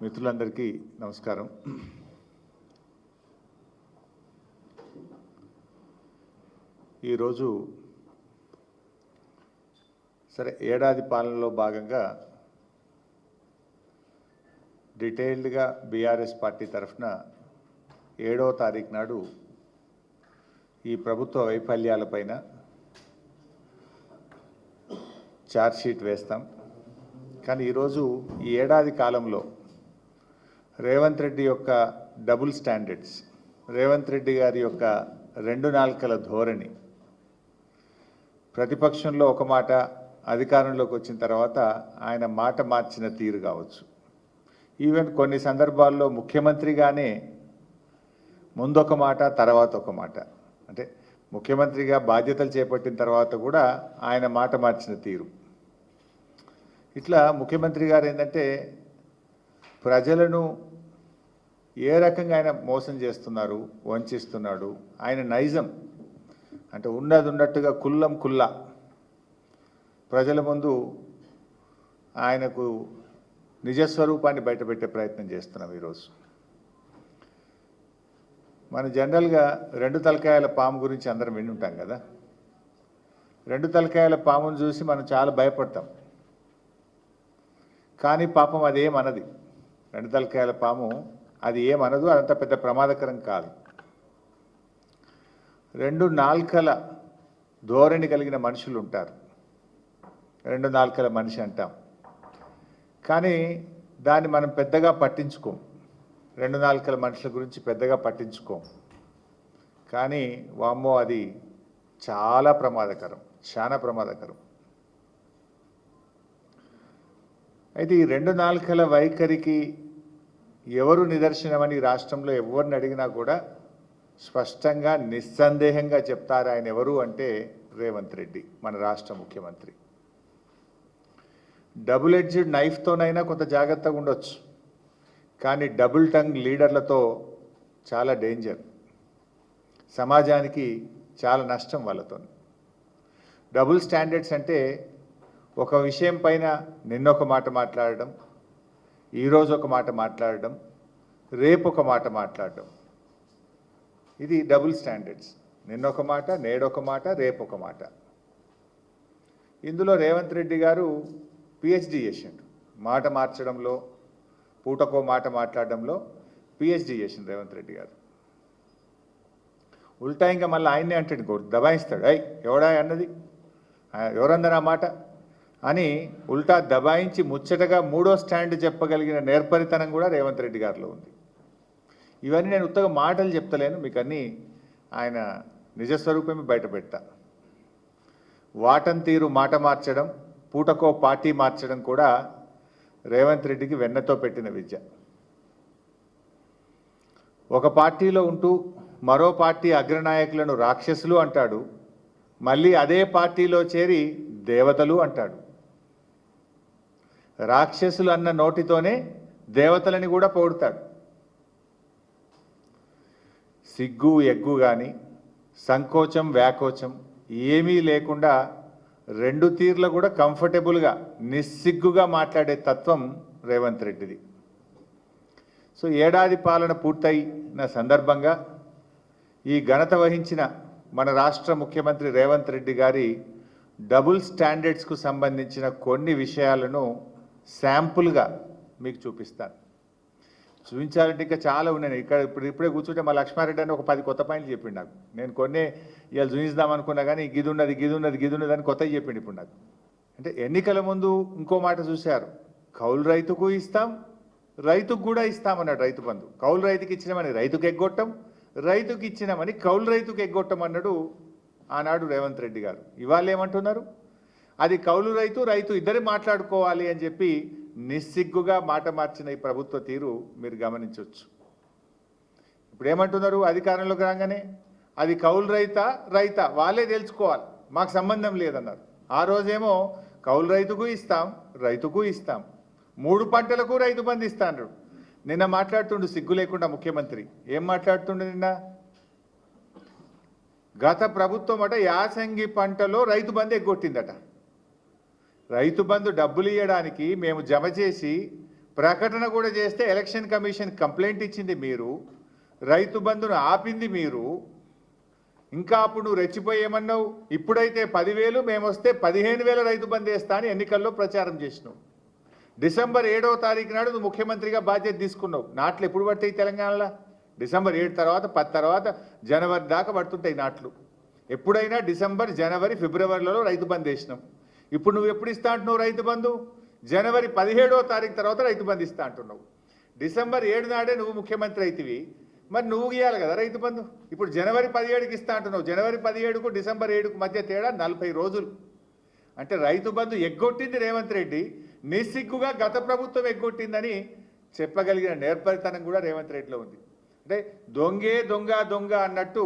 మిత్రులందరికీ నమస్కారం. ఈరోజు సరే ఏడాది పాలనలో భాగంగా డీటెయిల్డ్గా బీఆర్ఎస్ పార్టీ తరఫున 7వ తారీఖు నాడు ఈ ప్రభుత్వ వైఫల్యాలపైన ఛార్జ్షీట్ వేస్తాం. కానీ ఈరోజు ఈ ఏడాది కాలంలో రేవంత్ రెడ్డి యొక్క డబుల్ స్టాండర్డ్స్, రేవంత్ రెడ్డి గారి యొక్క రెండు నాల్కల ధోరణి, ప్రతిపక్షంలో ఒక మాట, అధికారంలోకి వచ్చిన తర్వాత ఆయన మాట మార్చిన తీరు కావచ్చు, ఈవెన్ కొన్ని సందర్భాల్లో ముఖ్యమంత్రిగానే ముందొక మాట తర్వాత ఒక మాట, అంటే ముఖ్యమంత్రిగా బాధ్యతలు చేపట్టిన తర్వాత కూడా ఆయన మాట మార్చిన తీరు, ఇట్లా ముఖ్యమంత్రి గారు ఏంటంటే ప్రజలను ఏ రకంగా ఆయన మోసం చేస్తున్నారు, వంచిస్తున్నాడు, ఆయన నైజం అంటే ఉన్నది ఉన్నట్టుగా కుల్లం కుల్లా ప్రజల ముందు ఆయనకు నిజస్వరూపాన్ని బయటపెట్టే ప్రయత్నం చేస్తున్నాం. ఈరోజు మనం జనరల్గా రెండు తలకాయల పాము గురించి అందరం విని ఉంటాం కదా. రెండు తలకాయల పామును చూసి మనం చాలా భయపడతాం, కానీ పాపం అది ఏమనది. రెండు తలకాయల పాము అది ఏమనదు, అదంత పెద్ద ప్రమాదకరం కాదు. రెండు నాల్కల ధోరణి కలిగిన మనుషులు ఉంటారు, రెండు నాల్కల మనిషి అంటాం, కానీ దాన్ని మనం పెద్దగా పట్టించుకోం. రెండు నాల్కల మనుషుల గురించి పెద్దగా పట్టించుకోం, కానీ వామ్మో అది చాలా ప్రమాదకరం, చాలా ప్రమాదకరం. అయితే ఈ రెండు నాల్కల వైఖరికి ఎవరు నిదర్శనమని రాష్ట్రంలో ఎవరిని అడిగినా కూడా స్పష్టంగా నిస్సందేహంగా చెప్తారు ఆయన ఎవరు అంటే రేవంత్ రెడ్డి, మన రాష్ట్ర ముఖ్యమంత్రి. డబుల్ ఎడ్జ్డ్ నైఫ్తోనైనా కొంత జాగ్రత్తగా ఉండొచ్చు, కానీ డబుల్ టంగ్ లీడర్లతో చాలా డేంజర్, సమాజానికి చాలా నష్టం వాళ్ళతో. డబుల్ స్టాండర్డ్స్ అంటే ఒక విషయం పైన నిన్నొక మాట మాట్లాడడం, ఈరోజు ఒక మాట మాట్లాడడం, రేపు ఒక మాట మాట్లాడడం, ఇది డబుల్ స్టాండర్డ్స్. నిన్నొక మాట, నేడొక మాట, రేపు ఒక మాట. ఇందులో రేవంత్ రెడ్డి గారు పిహెచ్డి చేసిండు, మాట మార్చడంలో, పూటకో మాట మాట్లాడడంలో పిహెచ్డి చేసిండు రేవంత్ రెడ్డి గారు. ఉల్టా ఇంకా మళ్ళీ ఆయన్నే అంటాడు, దబాయిస్తాడు, ఎవడా అన్నది, ఎవరన్నారు ఆ మాట అని ఉల్టా దబాయించి ముచ్చటగా మూడో స్టాండ్ చెప్పగలిగిన నేర్పరితనం కూడా రేవంత్ రెడ్డి గారిలో ఉంది. ఇవన్నీ నేను ఉత్తగా మాటలు చెప్తలేను, మీకు అన్నీ ఆయన నిజస్వరూపమే బయట పెడతా. వాటం తీరు మాట మార్చడం, పూటకో పార్టీ మార్చడం కూడా రేవంత్ రెడ్డికి వెన్నతో పెట్టిన విద్య. ఒక పార్టీలో ఉంటూ మరో పార్టీ అగ్రనాయకులను రాక్షసులు అంటాడు, మళ్ళీ అదే పార్టీలో చేరి దేవతలు అంటాడు. రాక్షసులు అన్న నోటితోనే దేవతలని కూడా పొగుడతాడు. సిగ్గు ఎగ్గు కానీ సంకోచం వ్యాకోచం ఏమీ లేకుండా రెండు తీర్ల కూడా కంఫర్టబుల్గా నిస్సిగ్గుగా మాట్లాడే తత్వం రేవంత్ రెడ్డిది. సో ఏడాది పాలన పూర్తయిన సందర్భంగా ఈ ఘనత వహించిన మన రాష్ట్ర ముఖ్యమంత్రి రేవంత్ రెడ్డి గారి డబుల్ స్టాండర్డ్స్కు సంబంధించిన కొన్ని విషయాలను శాంపుల్గా మీకు చూపిస్తాను. చూపించాలంటే ఇంకా చాలా ఉన్నాయి. ఇక్కడ ఇప్పుడే కూర్చుంటే మా లక్ష్మారెడ్డి అని ఒక 10 కొత్త పాయింట్లు చెప్పిండు నాకు. నేను కొన్ని ఇవాళ చూపిద్దాం అనుకున్నా కానీ గిదున్నది అని కొత్తవి చెప్పిండు ఇప్పుడు నాకు. అంటే ఎన్నికల ముందు ఇంకో మాట చూశారు, కౌలు రైతుకు ఇస్తాం, రైతుకు కూడా ఇస్తామన్నాడు రైతు బంధు. కౌలు రైతుకి ఇచ్చినామని రైతుకు ఎగ్గొట్టం, రైతుకి ఇచ్చినామని కౌలు రైతుకు ఎగ్గొట్టం అన్నాడు ఆనాడు రేవంత్ రెడ్డి గారు. ఇవాళ ఏమంటున్నారు, అది కౌలు రైతు రైతు ఇద్దరు మాట్లాడుకోవాలి అని చెప్పి నిస్సిగ్గుగా మాట మార్చిన ఈ ప్రభుత్వ తీరు మీరు గమనించవచ్చు. ఇప్పుడు ఏమంటున్నారు, అధికారంలోకి రాగానే అది కౌలు రైతా వాళ్ళే తెలుసుకోవాలి, మాకు సంబంధం లేదన్నారు. ఆ రోజేమో కౌలు రైతుకు ఇస్తాం, రైతుకు ఇస్తాం, 3 పంటలకు రైతు బంధు ఇస్తాను. నిన్న మాట్లాడుతుండు సిగ్గు లేకుండా ముఖ్యమంత్రి. ఏం మాట్లాడుతుండు నిన్న, గత ప్రభుత్వం అట యాసంగి పంటలో రైతు బంధు ఎగ్గొట్టిందట. రైతు బంధు డబ్బులు ఇవ్వడానికి మేము జమ చేసి ప్రకటన కూడా చేస్తే ఎలక్షన్ కమిషన్ కంప్లైంట్ ఇచ్చింది మీరు, రైతు బంధును ఆపింది మీరు. ఇంకా అప్పుడు నువ్వు రెచ్చిపోయేమన్నావు, ఇప్పుడైతే 10,000 మేము వస్తే 15,000 రైతు బంధు వేస్తా అని ఎన్నికల్లో ప్రచారం చేసినావు. డిసెంబర్ 7వ తారీఖు నాడు నువ్వు ముఖ్యమంత్రిగా బాధ్యత తీసుకున్నావు. నాట్లు ఎప్పుడు పడతాయి తెలంగాణలో? డిసెంబర్ 7 తర్వాత 10 తర్వాత జనవరి దాకా పడుతుంటాయి నాట్లు. ఎప్పుడైనా డిసెంబర్, జనవరి, ఫిబ్రవరిలో రైతు బంధు వేసినాం. ఇప్పుడు నువ్వు ఎప్పుడు ఇస్తా అంటున్నావు రైతు బంధు? జనవరి 17వ తారీఖు తర్వాత రైతు బంధు ఇస్తా అంటున్నావు. డిసెంబర్ 7 నాడే నువ్వు ముఖ్యమంత్రి అవుతివి, మరి నువ్వు ఇవ్వాలి కదా రైతు బంధు. ఇప్పుడు జనవరి 17కి ఇస్తా అంటున్నావు. జనవరి 17కు డిసెంబర్ 7కు మధ్య తేడా 40 రోజులు. అంటే రైతు బంధు ఎగ్గొట్టింది రేవంత్ రెడ్డి, నిస్సిగ్గుగా గత ప్రభుత్వం ఎగ్గొట్టిందని చెప్పగలిగిన నేర్పరితనం కూడా రేవంత్ రెడ్డిలో ఉంది. అంటే దొంగే దొంగ దొంగ అన్నట్టు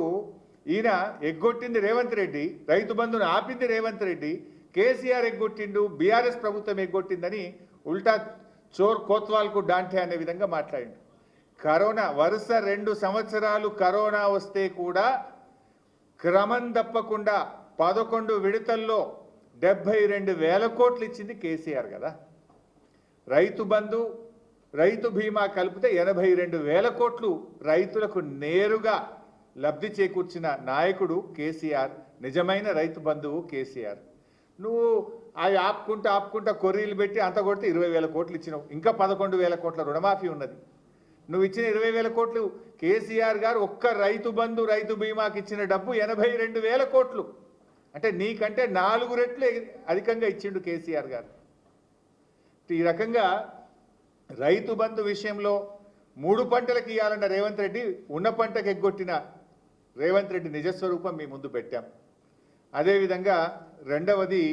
ఈయన ఎగ్గొట్టింది రేవంత్ రెడ్డి, రైతు బంధును ఆపింది రేవంత్ రెడ్డి, కేసీఆర్ ఎగ్గొట్టిండు, బీఆర్ఎస్ ప్రభుత్వం ఎగ్గొట్టిందని ఉల్టా చోర్ కోత్వాల్కు డాంటే అనే విధంగా మాట్లాడిండు. కరోనా వరుస 2 సంవత్సరాలు కరోనా వస్తే కూడా క్రమం తప్పకుండా 11 విడతల్లో 72,000 కోట్లు ఇచ్చింది కేసీఆర్ కదా. రైతు బంధు, రైతు బీమా కలిపితే 82,000 కోట్లు రైతులకు నేరుగా లబ్ధి చేకూర్చిన నాయకుడు కేసీఆర్. నిజమైన రైతు బంధువు కేసీఆర్. నువ్వు అవి ఆపుకుంటా కొర్రీలు పెట్టి అంత కొడితే 20,000 కోట్లు ఇచ్చినావు. ఇంకా 11,000 కోట్ల రుణమాఫీ ఉన్నది. నువ్వు ఇచ్చిన 20,000 కోట్లు కేసీఆర్ గారు ఒక్క రైతు బంధు, రైతు బీమాకి ఇచ్చిన డబ్బు 82,000 కోట్లు. అంటే నీకంటే 4 రెట్లు అధికంగా ఇచ్చిండు కేసీఆర్ గారు. ఈ రకంగా రైతు బంధు విషయంలో 3 పంటలకు ఇవ్వాలన్న రేవంత్ రెడ్డి ఉన్న పంటకు ఎగ్గొట్టిన రేవంత్ రెడ్డి నిజస్వరూపం మీ ముందు పెట్టాం. అదేవిధంగా రెండవది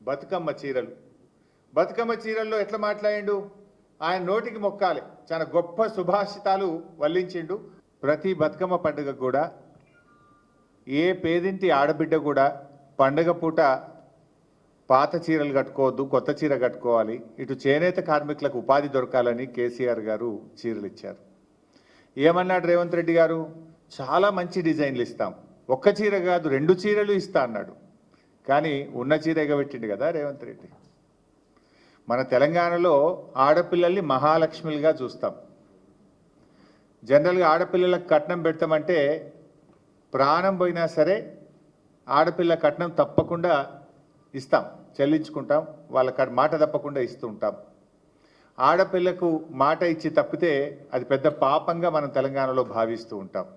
బతుకమ్మ చీరలు. బతుకమ్మ చీరల్లో ఎట్లా మాట్లాడిండు? ఆయన నోటికి మొక్కాలి, చాలా గొప్ప సుభాషితాలు వల్లించిండు. ప్రతి బతుకమ్మ పండుగ కూడా ఏ పేదింటి ఆడబిడ్డ కూడా పండుగ పూట పాత చీరలు కట్టుకోవద్దు, కొత్త చీర కట్టుకోవాలి. ఇటు చేనేత కార్మికులకు ఉపాధి దొరకాలని కేసీఆర్ గారు చీరలు ఇచ్చారు. ఏమన్నాడు రేవంత్ రెడ్డి గారు? చాలా మంచి డిజైన్లు ఇస్తాం, ఒక్క చీర కాదు 2 చీరలు ఇస్తా అన్నాడు. కానీ ఉన్న చీర ఎగబెట్టిండు కదా రేవంత్ రెడ్డి. మన తెలంగాణలో ఆడపిల్లల్ని మహాలక్ష్మిలుగా చూస్తాం. జనరల్గా ఆడపిల్లలకు కట్నం పెడతామంటే ప్రాణం పోయినా సరే ఆడపిల్ల కట్నం తప్పకుండా ఇస్తాం, చెల్లించుకుంటాం, వాళ్ళ మాట తప్పకుండా ఇస్తూ ఉంటాం. ఆడపిల్లకు మాట ఇచ్చి తప్పితే అది పెద్ద పాపంగా మనం తెలంగాణలో భావిస్తూ ఉంటాం.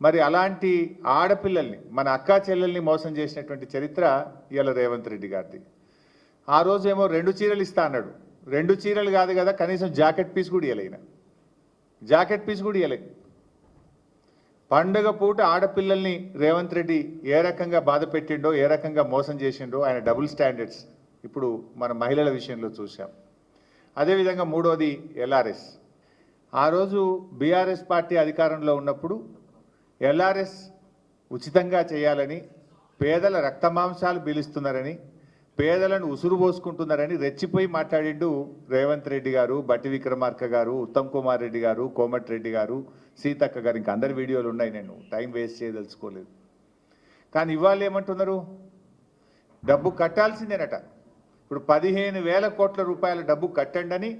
మరి అలాంటి ఆడపిల్లల్ని, మన అక్కా చెల్లెల్ని మోసం చేసినటువంటి చరిత్ర ఇవాళ రేవంత్ రెడ్డి గారిది. ఆ రోజేమో 2 చీరలు ఇస్తా అన్నాడు. 2 చీరలు కాదు కదా, కనీసం జాకెట్ పీస్ కూడా ఇవ్వలేన. జాకెట్ పీస్ కూడా ఇవ్వలేదు. పండుగ పూట ఆడపిల్లల్ని రేవంత్ రెడ్డి ఏ రకంగా బాధ పెట్టిండో, ఏ రకంగా మోసం చేసిండో ఆయన డబుల్ స్టాండర్డ్స్ ఇప్పుడు మన మహిళల విషయంలో చూసాం. అదేవిధంగా మూడోది ఎల్ఆర్ఎస్. ఆ రోజు బీఆర్ఎస్ పార్టీ అధికారంలో ఉన్నప్పుడు ఎల్ఆర్ఎస్ ఉచితంగా చేయాలని, పేదల రక్తమాంసాలు పీలుస్తున్నారని, పేదలను ఉసురు పోసుకుంటున్నారని రెచ్చిపోయి మాట్లాడిండు రేవంత్ రెడ్డి గారు, బట్టి విక్రమార్క గారు, ఉత్తమ్ కుమార్ రెడ్డి గారు, కోమటిరెడ్డి గారు, సీతక్క గారు. ఇంకా అందరి వీడియోలు ఉన్నాయి, నేను టైం వేస్ట్ చేయదలుచుకోలేదు. కానీ ఇవాళ ఏమంటున్నారు? డబ్బు కట్టాల్సిందేనట. ఇప్పుడు 15,000 కోట్ల రూపాయల డబ్బు కట్టండి అని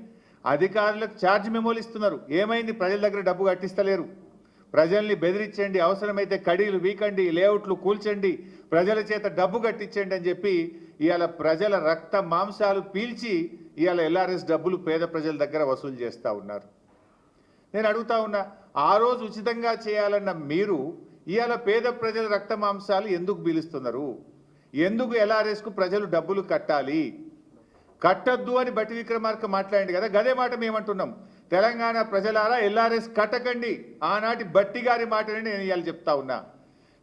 అధికారులకు ఛార్జ్ మెమోలు ఇస్తున్నారు. ఏమైంది? ప్రజల దగ్గర డబ్బు కట్టిస్తలేరు. ప్రజల్ని బెదిరించండి, అవసరమైతే కడీలు వీకండి, లేఅవుట్లు కూల్చండి, ప్రజల చేత డబ్బు కట్టించండి అని చెప్పి ఇవాళ ప్రజల రక్త మాంసాలు పీల్చి ఇవాళ ఎల్ఆర్ఎస్ డబ్బులు పేద ప్రజల దగ్గర వసూలు చేస్తూ ఉన్నారు. నేను అడుగుతా ఉన్నా, ఆ రోజు ఉచితంగా చేయాలన్న మీరు ఇవాళ పేద ప్రజల రక్త మాంసాలు ఎందుకు పీలుస్తున్నారు? ఎందుకు ఎల్ఆర్ఎస్కు ప్రజలు డబ్బులు కట్టాలి? కట్టద్దు అని బట్టి విక్రమార్క మాట్లాడింది కదా, గదే మాట మేమంటున్నాం. తెలంగాణ ప్రజలారా ఎల్ఆర్ఎస్ కట్టకండి. ఆనాటి బట్టి గారి మాటని నేను ఇవాళ చెప్తా ఉన్నా.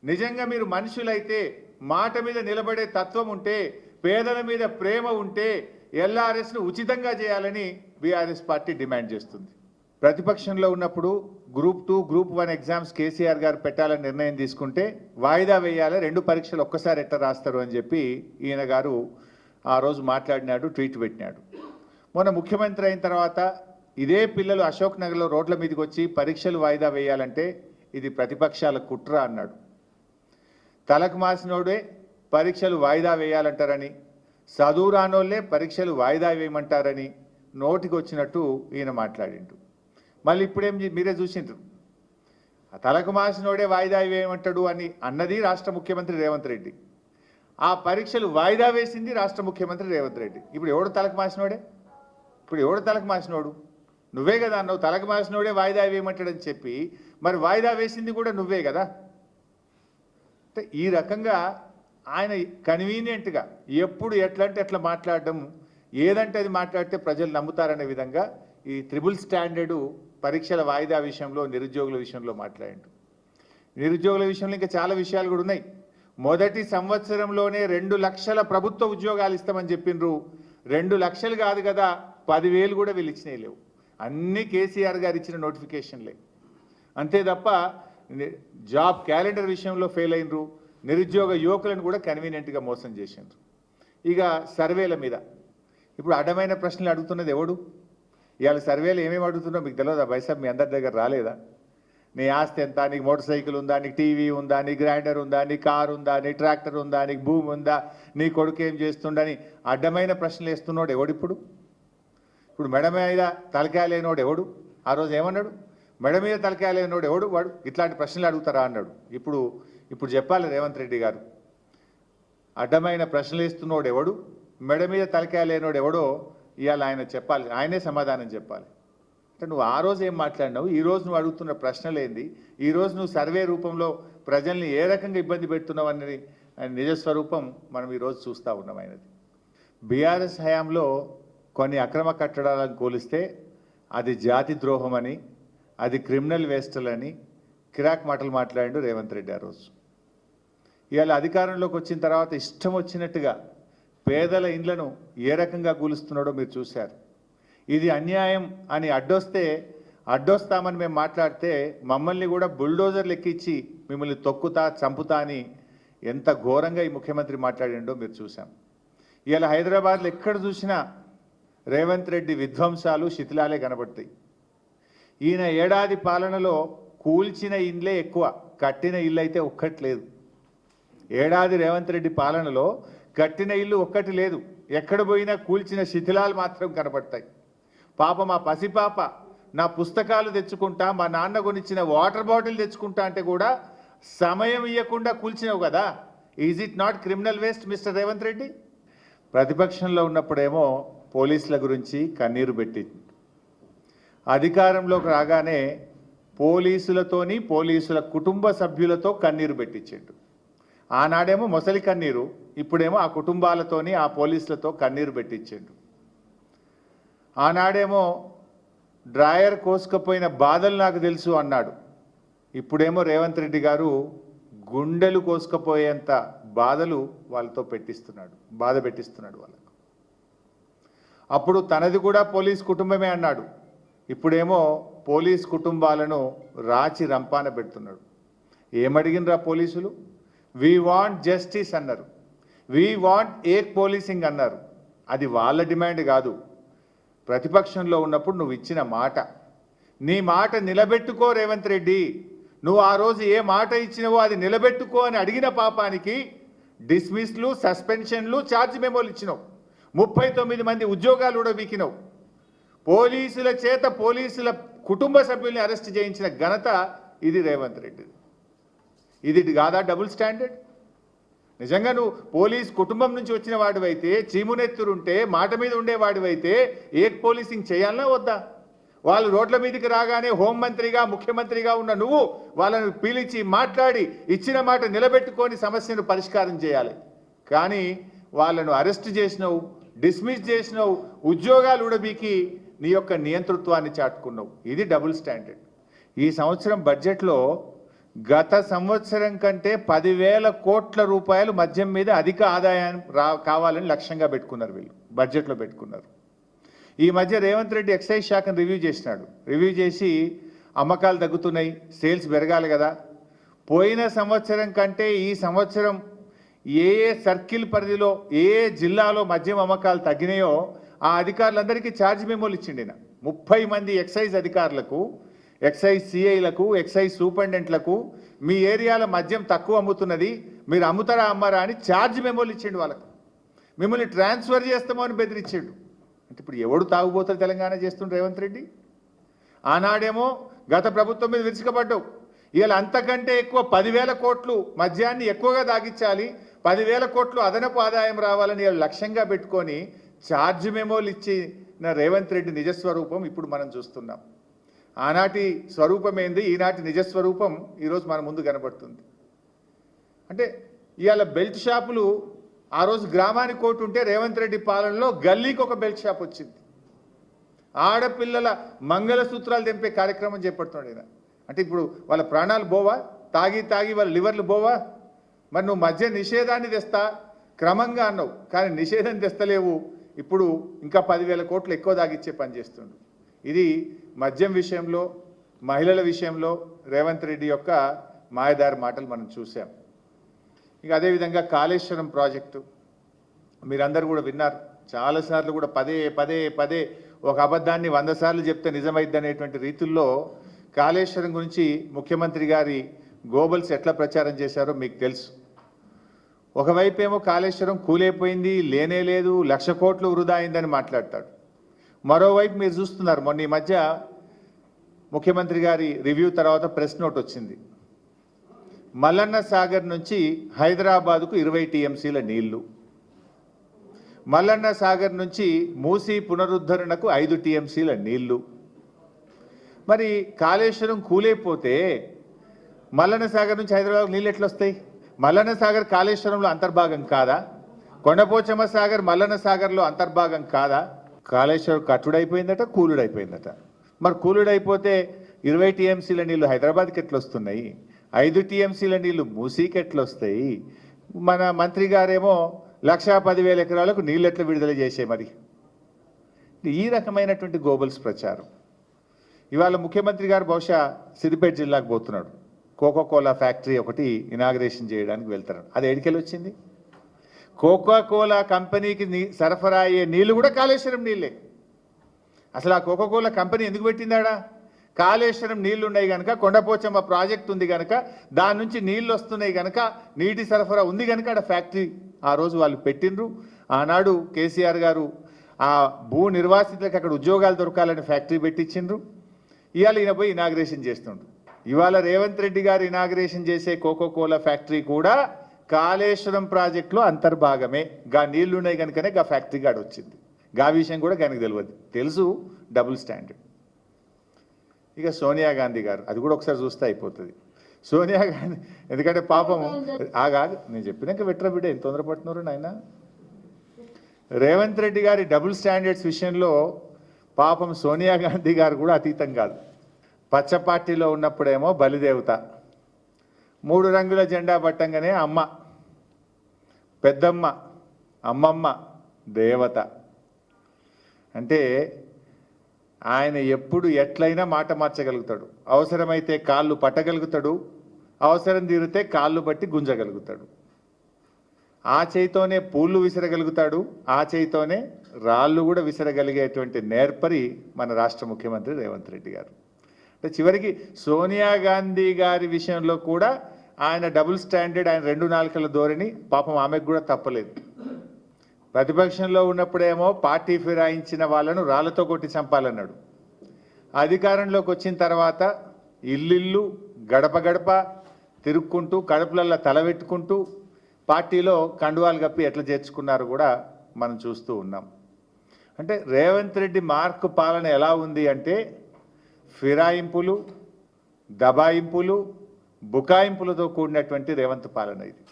నిజంగా మీరు మనుషులైతే, మాట మీద నిలబడే తత్వం ఉంటే, పేదల మీద ప్రేమ ఉంటే ఎల్ఆర్ఎస్ను ఉచితంగా చేయాలని బీఆర్ఎస్ పార్టీ డిమాండ్ చేస్తుంది. ప్రతిపక్షంలో ఉన్నప్పుడు గ్రూప్ 2, గ్రూప్ 1 ఎగ్జామ్స్ కేసీఆర్ గారు పెట్టాలని నిర్ణయం తీసుకుంటే వాయిదా వేయాలి, 2 పరీక్షలు ఒక్కసారి ఎట్లా రాస్తారు అని చెప్పి ఈయన గారు ఆ రోజు మాట్లాడినాడు, ట్వీట్ పెట్టినాడు. మొన్న ముఖ్యమంత్రి అయిన తర్వాత ఇదే పిల్లలు అశోక్ నగర్లో రోడ్ల మీదకి వచ్చి పరీక్షలు వాయిదా వేయాలంటే ఇది ప్రతిపక్షాల కుట్ర అన్నాడు. తలకు మాసినోడే పరీక్షలు వాయిదా వేయాలంటారని, చదువు రానోళ్లే పరీక్షలు వాయిదా వేయమంటారని, నోటికి వచ్చినట్టు ఈయన మాట్లాడిండు. మళ్ళీ ఇప్పుడేం మీరే చూసిండ్రు, తలకు మాసినోడే వాయిదా వేయమంటాడు అని అన్నది రాష్ట్ర ముఖ్యమంత్రి రేవంత్ రెడ్డి. ఆ పరీక్షలు వాయిదా వేసింది రాష్ట్ర ముఖ్యమంత్రి రేవంత్ రెడ్డి. ఇప్పుడు ఎవడు తలకు మాసినోడే? ఇప్పుడు ఎవడు తలకు మాసినోడు? నువ్వే కదా అన్నావు తలకు మాసినోడే వాయిదా వేయమంటాడని చెప్పి, మరి వాయిదా వేసింది కూడా నువ్వే కదా. అంటే ఈ రకంగా ఆయన కన్వీనియంట్గా ఎప్పుడు ఎట్లంటే ఎట్లా మాట్లాడడం, ఏదంటే అది మాట్లాడితే ప్రజలు నమ్ముతారనే విధంగా ఈ త్రిబుల్ స్టాండర్డు పరీక్షల వాయిదా విషయంలో, నిరుద్యోగుల విషయంలో మాట్లాడిండు. నిరుద్యోగుల విషయంలో ఇంకా చాలా విషయాలు కూడా ఉన్నాయి. మొదటి సంవత్సరంలోనే 2 లక్షల ప్రభుత్వ ఉద్యోగాలు ఇస్తామని చెప్పిండ్రు. 2 లక్షలు కాదు కదా, 10,000 కూడా వీళ్ళు ఇచ్చినవి లేవు. అన్నీ కేసీఆర్ గారు ఇచ్చిన నోటిఫికేషన్లే. అంతే తప్ప జాబ్ క్యాలెండర్ విషయంలో ఫెయిల్ అయినరు. నిరుద్యోగ యువకులను కూడా కన్వీనియంట్గా మోసం చేసిండ్రు. ఇక సర్వేల మీద ఇప్పుడు అడ్డమైన ప్రశ్నలు అడుగుతున్నది ఎవడు? ఇవాళ సర్వేలు ఏమేమి అడుగుతున్నావు మీకు తెలియదా? బైసాబ్ మీ అందరి దగ్గర రాలేదా? నీ ఆస్తి ఎంత, నీకు మోటార్ సైకిల్ ఉందా, నీకు టీవీ ఉందా, నీ గ్రైండర్ ఉందా, నీ కారు ఉందా, నీ ట్రాక్టర్ ఉందా, నీకు భూమి ఉందా, నీ కొడుకు ఏం చేస్తుండని అడ్డమైన ప్రశ్నలు వేస్తున్నాడు ఎవడు? ఇప్పుడు మెడ మీద తలకాయ లేనోడు ఎవడు? ఆ రోజు ఏమన్నాడు? మెడ మీద తలకాయ లేనోడు ఎవడు? వాడు ఇట్లాంటి ప్రశ్నలు అడుగుతారా అన్నాడు. ఇప్పుడు చెప్పాలి రేవంత్ రెడ్డి గారు, అడ్డమైన ప్రశ్నలు వేస్తున్నోడు ఎవడు, మెడ మీద తలకాయ లేనోడు ఎవడో ఇవాళ ఆయన చెప్పాలి, ఆయనే సమాధానం చెప్పాలి. అంటే నువ్వు ఆ రోజు ఏం మాట్లాడినావు, ఈరోజు నువ్వు అడుగుతున్న ప్రశ్నలు ఏంది, ఈరోజు నువ్వు సర్వే రూపంలో ప్రజల్ని ఏ రకంగా ఇబ్బంది పెడుతున్నావు అన్నది నిజస్వరూపం మనం ఈరోజు చూస్తూ ఉన్నాం. ఆయనది బీఆర్ఎస్ హయాంలో కొన్ని అక్రమ కట్టడాలను కూలిస్తే అది జాతి ద్రోహం అని, అది క్రిమినల్ వేస్టల్ అని కిరాక్ మాటలు మాట్లాడిండు రేవంత్ రెడ్డి ఆ రోజు. ఇవాళ అధికారంలోకి వచ్చిన తర్వాత ఇష్టం వచ్చినట్టుగా పేదల ఇండ్లను ఏ రకంగా కూలుస్తున్నాడో మీరు చూశారు. ఇది అన్యాయం అని అడ్డొస్తామని మేము మాట్లాడితే మమ్మల్ని కూడా బుల్డోజర్లు ఎక్కించి మిమ్మల్ని తొక్కుతా చంపుతా అని ఎంత ఘోరంగా ఈ ముఖ్యమంత్రి మాట్లాడిండో మీరు చూసాం. ఇవాళ హైదరాబాద్లో ఎక్కడ చూసినా రేవంత్ రెడ్డి విధ్వంసాలు, శిథిలాలే కనబడతాయి. ఈయన ఏడాది పాలనలో కూల్చిన ఇండ్లే ఎక్కువ, కట్టిన ఇల్లు అయితే ఒక్కటి లేదు. ఏడాది రేవంత్ రెడ్డి పాలనలో కట్టిన ఇల్లు ఒక్కటి లేదు. ఎక్కడ పోయినా కూల్చిన శిథిలాలు మాత్రం కనబడతాయి. పాపం ఆ పసిపాప నా పుస్తకాలు తెచ్చుకుంటా, మా నాన్న కొనిచ్చిన వాటర్ బాటిల్ తెచ్చుకుంటా అంటే కూడా సమయం ఇవ్వకుండా కూల్చినావు కదా. Is it not criminal waste mister Revanth Reddy? ప్రతిపక్షంలో ఉన్నప్పుడేమో పోలీసుల గురించి కన్నీరు పెట్టి, అధికారంలోకి రాగానే పోలీసులతోని పోలీసుల కుటుంబ సభ్యులతో కన్నీరు పెట్టించాడు. ఆనాడేమో మొసలి కన్నీరు, ఇప్పుడేమో ఆ కుటుంబాలతోని ఆ పోలీసులతో కన్నీరు పెట్టించాడు. ఆనాడేమో డ్రాయర్ కోసుకపోయిన బాధలు నాకు తెలుసు అన్నాడు. ఇప్పుడేమో రేవంత్ రెడ్డి గారు గుండెలు కోసుకపోయేంత బాధలు వాళ్ళతో బాధ పెట్టిస్తున్నాడు వాళ్ళకు. అప్పుడు తనది కూడా పోలీస్ కుటుంబమే అన్నాడు. ఇప్పుడేమో పోలీస్ కుటుంబాలను రాచి రంపాన పెడుతున్నాడు. ఏమడిగినరా పోలీసులు? వీ వాంట్ జస్టిస్ అన్నారు, వీ వాంట్ ఏక్ పోలీసింగ్ అన్నారు. అది వాళ్ళ డిమాండ్ కాదు. ప్రతిపక్షంలో ఉన్నప్పుడు నువ్వు ఇచ్చిన మాట, నీ మాట నిలబెట్టుకో రేవంత్ రెడ్డి. నువ్వు ఆ రోజు ఏ మాట ఇచ్చినవో అది నిలబెట్టుకో అని అడిగిన పాపానికి డిస్మిస్లు, సస్పెన్షన్లు, ఛార్జ్ మెమోలు ఇచ్చినావు. 39 మంది ఉద్యోగాలు కూడా వీకినావు. పోలీసుల చేత పోలీసుల కుటుంబ సభ్యుల్ని అరెస్ట్ చేయించిన ఘనత ఇది రేవంత్ రెడ్డి. ఇది కాదా డబుల్ స్టాండర్డ్? నిజంగా నువ్వు పోలీస్ కుటుంబం నుంచి వచ్చిన వాడివైతే, చీమునెత్తురుంటే, మాట మీద ఉండేవాడివైతే ఏక్ పోలీసింగ్ చేయాలన్నా వద్దా? వాళ్ళు రోడ్ల మీదకి రాగానే హోంమంత్రిగా, ముఖ్యమంత్రిగా ఉన్న నువ్వు వాళ్ళను పిలిచి మాట్లాడి ఇచ్చిన మాట నిలబెట్టుకొని సమస్యను పరిష్కారం చేయాలి. కానీ వాళ్ళను అరెస్ట్ చేసినావు, డిస్మిస్ చేసినావు, ఉద్యోగాలు ఉడబీకి నీ యొక్క నియంతృత్వాన్ని చాటుకున్నావు. ఇది డబుల్ స్టాండర్డ్. ఈ సంవత్సరం బడ్జెట్లో గత సంవత్సరం కంటే 10,000 కోట్ల రూపాయలు మద్యం మీద అధిక ఆదాయం కావాలని లక్ష్యంగా పెట్టుకున్నారు. వీళ్ళు బడ్జెట్లో పెట్టుకున్నారు. ఈ మధ్య రేవంత్ రెడ్డి ఎక్సైజ్ శాఖను రివ్యూ చేసినాడు. రివ్యూ చేసి అమ్మకాలు తగ్గుతున్నాయి, సేల్స్ పెరగాలి కదా. పోయిన సంవత్సరం కంటే ఈ సంవత్సరం ఏ సర్కిల్ పరిధిలో ఏ జిల్లాలో మద్యం అమ్మకాలు తగ్గినాయో ఆ అధికారులందరికీ ఛార్జ్ మెమోలు ఇచ్చిండిన. 30 మంది ఎక్సైజ్ అధికారులకు, ఎక్సైజ్ సిఐలకు, ఎక్సైజ్ సూపరింటెండెంట్లకు మీ ఏరియాలో మద్యం తక్కువ అమ్ముతున్నది, మీరు అమ్ముతారా అమ్మారా అని ఛార్జ్ మెమోలు ఇచ్చిండు. వాళ్ళకు మిమ్మల్ని ట్రాన్స్ఫర్ చేస్తామో అని బెదిరించిండు. అంటే ఇప్పుడు ఎవడు తాగుబోతులు తెలంగాణ చేస్తుండ్రు రేవంత్ రెడ్డి? ఆనాడేమో గత ప్రభుత్వం మీద విరుచుకపడ్డావు, ఇవాళ అంతకంటే ఎక్కువ 10,000 కోట్లు మద్యాన్ని ఎక్కువగా దాగించాలి, 10,000 కోట్లు అదనపు ఆదాయం రావాలని ఇవాళ లక్ష్యంగా పెట్టుకొని ఛార్జ్ మెమోలు ఇచ్చిన రేవంత్ రెడ్డి నిజస్వరూపం ఇప్పుడు మనం చూస్తున్నాం. ఆనాటి స్వరూపం ఏంది, ఈనాటి నిజస్వరూపం ఈరోజు మన ముందు కనబడుతుంది. అంటే ఇవాళ బెల్ట్ షాపులు ఆ రోజు గ్రామానికి కోటి ఉంటే రేవంత్ రెడ్డి పాలనలో గల్లీకి ఒక బెల్ట్ షాప్ వచ్చింది. ఆడపిల్లల మంగళసూత్రాలు తెంపే కార్యక్రమం చేపడుతున్నాడు ఈయన. అంటే ఇప్పుడు వాళ్ళ ప్రాణాలు పోవా? తాగి వాళ్ళ లివర్లు పోవా? మరి నువ్వు మద్య నిషేధాన్ని తెస్తా క్రమంగా అన్నావు, కానీ నిషేధం తెస్తలేవు. ఇప్పుడు ఇంకా 10,000 కోట్లు ఎక్కువ దాగిచ్చే పని చేస్తుండు. ఇది మద్యం విషయంలో, మహిళల విషయంలో రేవంత్ రెడ్డి యొక్క మాయదారి మాటలు మనం చూసాం. ఇక అదేవిధంగా కాళేశ్వరం ప్రాజెక్టు మీరందరూ కూడా విన్నారు. చాలాసార్లు కూడా పదే ఒక అబద్ధాన్ని 100 సార్లు చెప్తే నిజమైద్ది అనేటువంటి రీతుల్లో కాళేశ్వరం గురించి ముఖ్యమంత్రి గారి గోబల్స్ ఎట్లా ప్రచారం చేశారో మీకు తెలుసు. ఒకవైపు ఏమో కాళేశ్వరం కూలైపోయింది, లేనే లేదు, 1,00,000 కోట్లు వృధా అయిందని మాట్లాడతాడు. మరోవైపు మీరు చూస్తున్నారు, మొన్న ఈ మధ్య ముఖ్యమంత్రి గారి రివ్యూ తర్వాత ప్రెస్ నోట్ వచ్చింది. మల్లన్న సాగర్ నుంచి హైదరాబాదుకు 20 టీఎంసీల నీళ్లు, మల్లన్న సాగర్ నుంచి మూసీ పునరుద్ధరణకు 5 టీఎంసీల నీళ్లు. మరి కాళేశ్వరం కూలైపోతే మల్లన్న సాగర్ నుంచి హైదరాబాద్ నీళ్ళు ఎట్లా వస్తాయి? మల్లన్న సాగర్ కాళేశ్వరంలో అంతర్భాగం కాదా? కొండపోచమ్మ సాగర్ మల్లన్న సాగర్లో అంతర్భాగం కాదా? కాళేశ్వరం కట్టుడైపోయిందట, కూలుడైపోయిందట. మరి కూలుడైపోతే 20 టీఎంసీల నీళ్లు హైదరాబాద్కి ఎట్లా వస్తున్నాయి? 5 టీఎంసీల నీళ్లు మూసీకి ఎట్లా వస్తాయి? మన మంత్రి గారేమో 1,10,000 ఎకరాలకు నీళ్ళు ఎట్లా విడుదల చేసే? మరి ఈ రకమైనటువంటి గోబల్స్ ప్రచారం. ఇవాళ ముఖ్యమంత్రి గారు బహుశా సిద్దిపేట జిల్లాకు పోతున్నాడు. కోకోకోలా ఫ్యాక్టరీ ఒకటి ఇనాగ్రేషన్ చేయడానికి వెళ్తారు. అది ఎడికెళ్ళి వచ్చింది? కోకోకోలా కంపెనీకి సరఫరా అయ్యే నీళ్లు కూడా కాళేశ్వరం నీళ్ళే. అసలు ఆ కోకోకోలా కంపెనీ ఎందుకు పెట్టిందాడా? కాళేశ్వరం నీళ్లు ఉన్నాయి కనుక, కొండపోచమ్మ ప్రాజెక్ట్ ఉంది కనుక, దాని నుంచి నీళ్లు వస్తున్నాయి కనుక, నీటి సరఫరా ఉంది కనుక ఆడ ఫ్యాక్టరీ ఆ రోజు వాళ్ళు పెట్టిండ్రు. ఆనాడు కేసీఆర్ గారు ఆ భూ నిర్వాసితులకు అక్కడ ఉద్యోగాలు దొరకాలని ఫ్యాక్టరీ పెట్టించిండ్రు. ఇవాళ ఈయన పోయి ఇనాగ్రేషన్ చేస్తుండ్రు. ఇవాళ రేవంత్ రెడ్డి గారు ఇనాగ్రేషన్ చేసే కోకోకోలా ఫ్యాక్టరీ కూడా కాళేశ్వరం ప్రాజెక్టులో అంతర్భాగమే. గా నీళ్లున్నాయి కనుకనే గా ఫ్యాక్టరీ గాడు వచ్చింది. గా విషయం కూడా కనుక తెలియదు. తెలుసు డబుల్ స్టాండర్డ్. ఇక సోనియా గాంధీ గారు, అది కూడా ఒకసారి చూస్తే అయిపోతుంది. సోనియా గాంధీ ఎందుకంటే పాపం ఆగాదు, నేను చెప్పినాక వెట్ర బిడ్డ ఎంత తొందరపడుతున్నారు నాయన. రేవంత్ రెడ్డి గారి డబుల్ స్టాండర్డ్స్ విషయంలో పాపం సోనియా గాంధీ గారు కూడా అతీతం కాదు. పచ్చ పార్టీలో ఉన్నప్పుడేమో బలిదేవత, 3 రంగుల జెండా పట్టంగానే అమ్మ, పెద్దమ్మ, అమ్మమ్మ, దేవత. అంటే ఆయన ఎప్పుడు ఎట్లయినా మాట మార్చగలుగుతాడు. అవసరమైతే కాళ్ళు పట్టగలుగుతాడు, అవసరం తీరితే కాళ్ళు బట్టి గుంజగలుగుతాడు. ఆ చేయితోనే పూలు విసరగలుగుతాడు, ఆ చేయితోనే రాళ్ళు కూడా విసరగలిగేటువంటి నేర్పరి మన రాష్ట్ర ముఖ్యమంత్రి రేవంత్ రెడ్డి గారు. అంటే చివరికి సోనియా గాంధీ గారి విషయంలో కూడా ఆయన డబుల్ స్టాండర్డ్, ఆయన 2 నాలుకల ధోరణి పాపం ఆమెకు కూడా తప్పలేదు. ప్రతిపక్షంలో ఉన్నప్పుడేమో పార్టీ ఫిరాయించిన వాళ్ళను రాళ్లతో కొట్టి చంపాలన్నాడు. అధికారంలోకి వచ్చిన తర్వాత ఇల్లు గడప గడప తిరుక్కుంటూ, కడుపులల్లో తలబెట్టుకుంటూ పార్టీలో కండువాలు కప్పి ఎట్లా చేర్చుకున్నారు కూడా మనం చూస్తూ ఉన్నాం. అంటే రేవంత్ రెడ్డి మార్క్ పాలన ఎలా ఉంది అంటే ఫిరాయింపులు, దబాయింపులు, బుకాయింపులతో కూడినటువంటి రేవంత్ పాలన ఇది.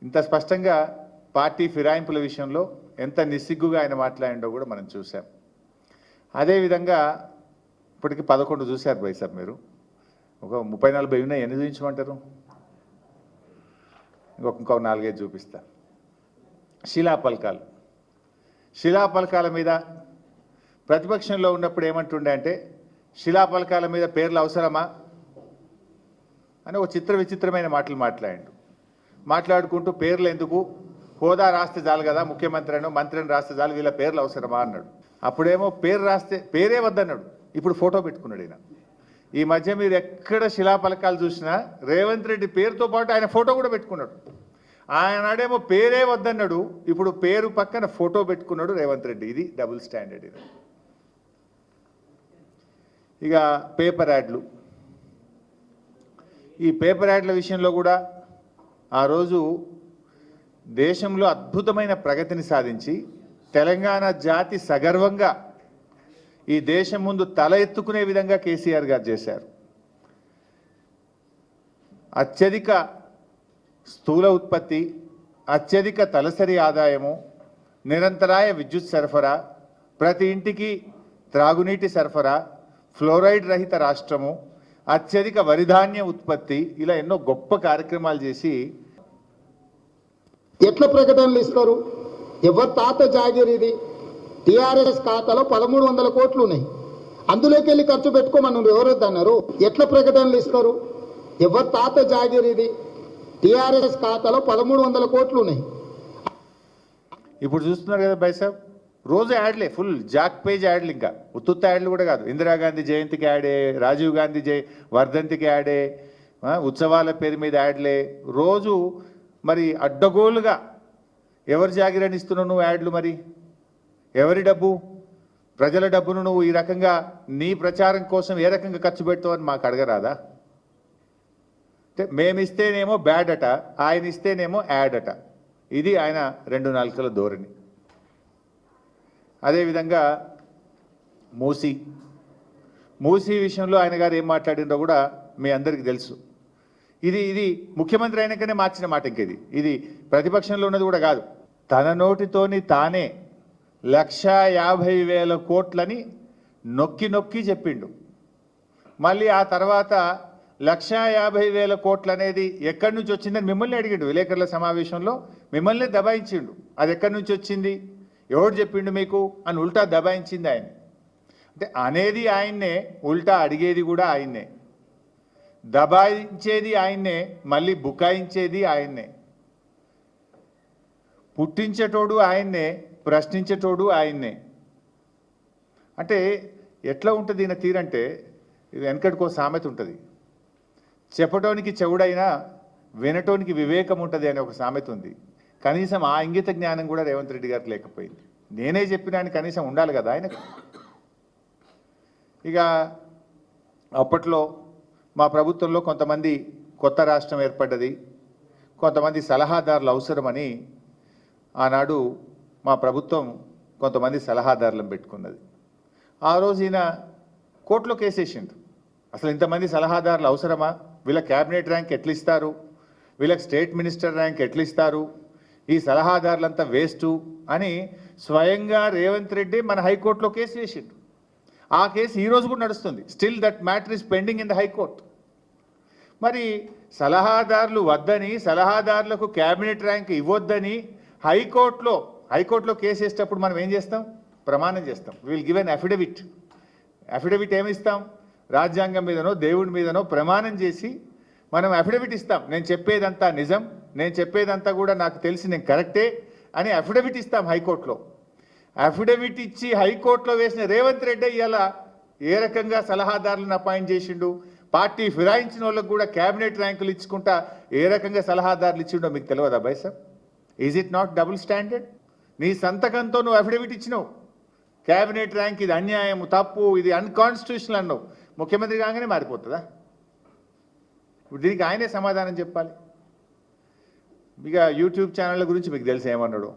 ఇంత స్పష్టంగా పార్టీ ఫిరాయింపుల విషయంలో ఎంత నిస్సిగ్గుగా ఆయన మాట్లాడిండో కూడా మనం చూసాం. అదేవిధంగా ఇప్పటికి 11 చూశారు భయ్ సార్ మీరు. ఒక 30-40 ఉన్నాయి, ఎన్ని చూపించమంటారు? ఇంకొక 4-5 చూపిస్తా. శిలాపలకాలు, శిలాపలకాల మీద ప్రతిపక్షంలో ఉన్నప్పుడు ఏమంటుండే అంటే శిలాపలకాల మీద పేర్లు అవసరమా అని ఒక విచిత్రమైన మాటలు మాట్లాడుకుంటూ పేర్లు ఎందుకు, హోదా రాస్తే చాలు కదా, ముఖ్యమంత్రి అనో మంత్రిని రాస్తే చాలు, వీళ్ళ పేర్లు అవసరమా అన్నాడు. అప్పుడేమో పేరు రాస్తే పేరే వద్దన్నాడు, ఇప్పుడు ఫోటో పెట్టుకున్నాడు ఈయన. ఈ మధ్య మీరు ఎక్కడ శిలాపలకాలు చూసినా రేవంత్ రెడ్డి పేరుతో పాటు ఆయన ఫోటో కూడా పెట్టుకున్నాడు. ఆయనాడేమో పేరే వద్దన్నాడు, ఇప్పుడు పేరు పక్కన ఫోటో పెట్టుకున్నాడు రేవంత్ రెడ్డి. ఇది డబుల్ స్టాండర్డ్. ఇది ఇక పేపర్ యాడ్లు. ఈ పేపర్ యాడ్ల విషయంలో కూడా ఆ రోజు దేశంలో అద్భుతమైన ప్రగతిని సాధించి తెలంగాణ జాతి సగర్వంగా ఈ దేశం ముందు తల ఎత్తుకునే విధంగా కేసీఆర్ గారు చేశారు. అత్యధిక స్థూల ఉత్పత్తి, అత్యధిక తలసరి ఆదాయము, నిరంతరాయ విద్యుత్ సరఫరా, ప్రతి ఇంటికి త్రాగునీటి సరఫరా, ఫ్లోరైడ్ రహిత రాష్ట్రము, అత్యధిక వరిధాన్య ఉత్పత్తి, ఇలా ఎన్నో గొప్ప కార్యక్రమాలు చేసి ఎట్లా ప్రకటనలు ఇస్తారు? ఎవరి తాత జాగిరి ఇది? టీఆర్ఎస్ ఖాతాలో 1300 కోట్లు ఉన్నాయి, అందులోకి వెళ్ళి ఖర్చు పెట్టుకోమని ఎవరొద్దన్నారు? ఎట్లా ప్రకటనలు ఇస్తారు? ఎవరి తాత జాగిరి ఇది? టీఆర్ఎస్ ఖాతాలో 1300 కోట్లు ఉన్నాయి. ఇప్పుడు చూస్తున్నారు కదా బై సాబ్, రోజు యాడ్లే, ఫుల్ జాక్ పేజ్ యాడ్లు, ఇంకా ఉత్తుత్త యాడ్లు కూడా కాదు. ఇందిరాగాంధీ జయంతికి యాడే, రాజీవ్ గాంధీ వర్ధంతికి యాడే, ఉత్సవాల పేరు మీద యాడ్లే రోజు. మరి అడ్డగోలుగా ఎవరి జాగిరని ఇస్తున్నావు నువ్వు యాడ్లు? మరి ఎవరి డబ్బు? ప్రజల డబ్బును నువ్వు ఈ రకంగా నీ ప్రచారం కోసం ఏ రకంగా ఖర్చు పెడతావు అని మాకు అడగరాదా? అంటే మేమిస్తేనేమో బ్యాడ్ అట, ఆయన ఇస్తేనేమో యాడ్ అట. ఇది ఆయన 2 నాలుకల ధోరణి. అదేవిధంగా మూసీ విషయంలో ఆయన గారు ఏం మాట్లాడినో కూడా మీ అందరికీ తెలుసు. ఇది ముఖ్యమంత్రి అయినాకనే మార్చిన మాట. ఇది ప్రతిపక్షంలో ఉన్నది కూడా కాదు. తన నోటితోని తానే 1,50,000 కోట్లని నొక్కి నొక్కి చెప్పిండు. మళ్ళీ ఆ తర్వాత 1,50,000 కోట్లు అనేది ఎక్కడి నుంచి వచ్చిందని మిమ్మల్ని అడిగిండు విలేకరుల సమావేశంలో. మిమ్మల్ని దబాయించిండు. అది ఎక్కడి నుంచి వచ్చింది, ఎవడు చెప్పిండు మీకు అని ఉల్టా దబాయించింది ఆయన. అంటే అనేది ఆయన్నే, ఉల్టా అడిగేది కూడా ఆయన్నే, దబాయించేది ఆయన్నే, మళ్ళీ బుకాయించేది ఆయన్నే. పుట్టించేటోడు ఆయన్నే, ప్రశ్నించేటోడు ఆయన్నే. అంటే ఎట్లా ఉంటుంది ఈయన తీరంటే, ఇది వెనకటికో సామెత ఉంటుంది, చెప్పటోనికి చెవుడైనా వినటోనికి వివేకం ఉంటుంది అనే ఒక సామెత ఉంది. కనీసం ఆ ఇంగిత జ్ఞానం కూడా రేవంత్ రెడ్డి గారికి లేకపోయింది. నేనే చెప్పినాను కనీసం ఉండాలి కదా ఆయనకు. ఇక అప్పట్లో మా ప్రభుత్వంలో కొంతమంది కొత్త రాష్ట్రం ఏర్పడ్డది, కొంతమంది సలహాదారులు అవసరమని ఆనాడు మా ప్రభుత్వం కొంతమంది సలహాదారులను పెట్టుకున్నది. ఆ రోజు ఈయన కోర్టులో కేసేసిండు. అసలు ఇంతమంది సలహాదారులు అవసరమా? వీళ్ళ క్యాబినెట్ ర్యాంక్ ఎట్లా ఇస్తారు, వీళ్ళకి స్టేట్ మినిస్టర్ ర్యాంక్ ఎట్లా ఇస్తారు, ఈ సలహాదారులంతా వేస్టు అని స్వయంగా రేవంత్ రెడ్డి మన హైకోర్టులో కేసు వేసిండు. ఆ కేసు ఈరోజు కూడా నడుస్తుంది. Still that matter is pending in the high court. మరి సలహాదారులు వద్దని, సలహాదారులకు క్యాబినెట్ ర్యాంక్ ఇవ్వొద్దని హైకోర్టులో కేసు వేసేటప్పుడు మనం ఏం చేస్తాం? ప్రమాణం చేస్తాం. విల్ గివ్ ఎన్ అఫిడవిట్ ఏమిస్తాం? రాజ్యాంగం మీదనో దేవుడి మీదనో ప్రమాణం చేసి మనం అఫిడవిట్ ఇస్తాం. నేను చెప్పేదంతా నిజం, నేను చెప్పేదంతా కూడా నాకు తెలిసి నేను కరెక్టే అని అఫిడవిట్ ఇస్తాం హైకోర్టులో. అఫిడవిట్ ఇచ్చి హైకోర్టులో వేసిన రేవంత్ రెడ్డి ఇలా ఏ రకంగా సలహాదారులను అపాయింట్ చేసిండు, పార్టీ ఫిరాయించిన వాళ్ళకు కూడా క్యాబినెట్ ర్యాంకులు ఇచ్చుకుంటా ఏ రకంగా సలహాదారులు ఇచ్చిండో మీకు తెలియదా by sir? Is it not double standard? నీ సంతకంతో నువ్వు అఫిడవిట్ ఇచ్చినావు, క్యాబినెట్ ర్యాంక్ ఇది అన్యాయం, తప్పు, ఇది అన్కాన్స్టిట్యూషనల్ అన్నావు. ముఖ్యమంత్రి కాగానే మారిపోతుందా? ఇప్పుడు దీనికి ఆయనే సమాధానం చెప్పాలి. ఇక యూట్యూబ్ ఛానళ్ళ గురించి మీకు తెలిసి ఏమన్నాడు.